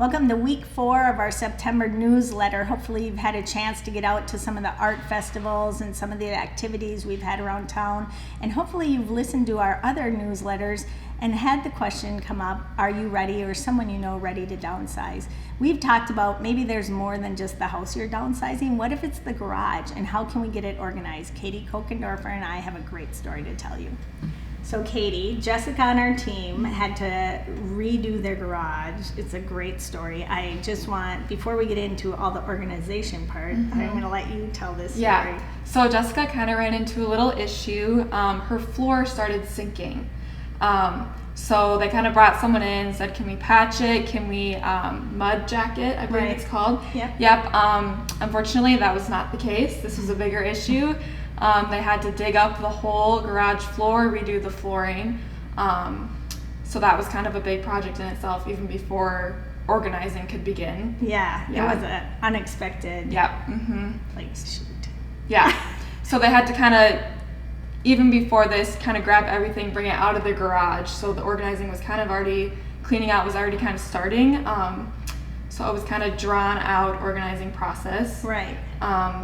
Welcome to week 4 of our September newsletter. Hopefully you've had a chance to get out to some of the art festivals and some of the activities we've had around town. And hopefully you've listened to our other newsletters and had the question come up, are you ready, or someone you know ready to downsize? We've talked about maybe there's more than just the house you're downsizing. What if it's the garage, and how can we get it organized? Kady Kochendorfer and I have a great story to tell you. So Kady, Jessica on our team had to redo their garage. It's a great story. I just want, before we get into all the organization part, I'm going to let you tell this story. Yeah, so Jessica kind of ran into a little issue. Her floor started sinking. So they kind of brought someone in and said, can we patch it? Can we mud jack it, I believe it's called. Yep. Unfortunately, that was not the case. This was a bigger issue. They had to dig up the whole garage floor, redo the flooring. So that was kind of a big project in itself, even before organizing could begin. Yeah. It was an unexpected like shoot. Yeah. So they had to kind of, even before this, kind of grab everything, bring it out of the garage. So the organizing was kind of already, cleaning out was already kind of starting. So it was kind of drawn out organizing process. Right.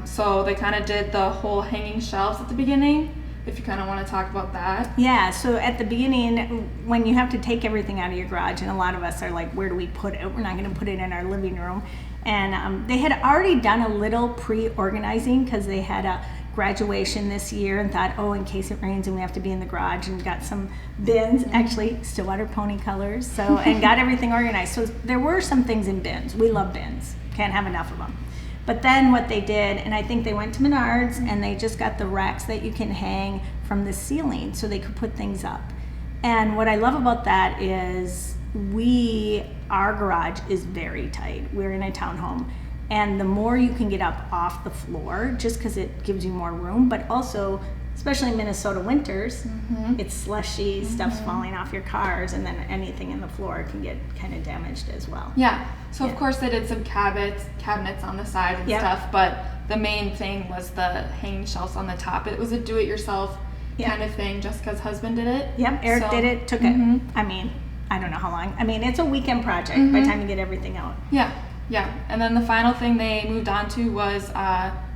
So they kind of did the whole hanging shelves at the beginning, if you kind of want to talk about that. Yeah, so at the beginning, when you have to take everything out of your garage, and a lot of us are like, where do we put it? We're not going to put it in our living room. And they had already done a little pre-organizing because they had a graduation this year and thought, oh, in case it rains and we have to be in the garage, and got some bins, actually Stillwater pony colors, so, and got everything organized. So there were some things in bins. We love bins, can't have enough of them. But then what they did, and I think they went to Menards and they just got the racks that you can hang from the ceiling so they could put things up. And what I love about that is our garage is very tight. We're in a townhome. And the more you can get up off the floor, just because it gives you more room, but also, especially in Minnesota winters, it's slushy, stuff's falling off your cars, and then anything in the floor can get kind of damaged as well. Yeah. So of course they did some cabinets on the side and stuff, but the main thing was the hanging shelves on the top. It was a do-it-yourself kind of thing. Jessica's husband did it. Yep, Eric did it, took it. I mean, I don't know how long. I mean, it's a weekend project by the time you get everything out. Yeah, and then the final thing they moved on to was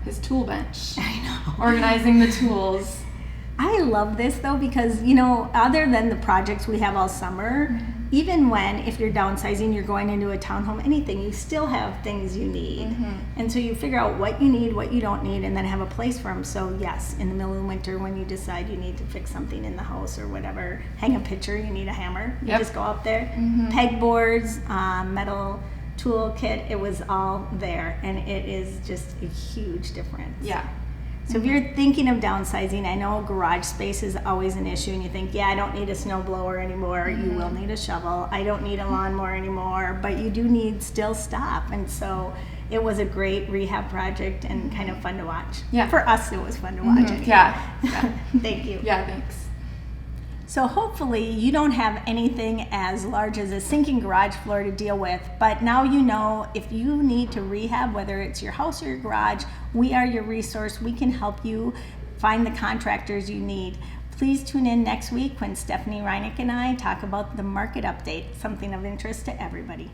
his tool bench. I know. Organizing the tools. I love this though because, you know, other than the projects we have all summer, even when, if you're downsizing, you're going into a townhome, anything, you still have things you need. And so you figure out what you need, what you don't need, and then have a place for them. So yes, in the middle of the winter when you decide you need to fix something in the house or whatever, hang a picture, you need a hammer. You just go out there. Pegboards, metal tool kit, it was all there, and it is just a huge difference. Yeah. So if you're thinking of downsizing, I know garage space is always an issue, and you think, yeah, I don't need a snow blower anymore. You will need a shovel. I don't need a lawnmower anymore, but you do need still stuff. And so it was a great rehab project and kind of fun to watch. Yeah. For us, it was fun to watch. Anyway. Yeah. Thank you. Yeah, thanks. So hopefully you don't have anything as large as a sinking garage floor to deal with, but now you know if you need to rehab, whether it's your house or your garage, we are your resource. We can help you find the contractors you need. Please tune in next week when Stephanie Reinick and I talk about the market update, something of interest to everybody.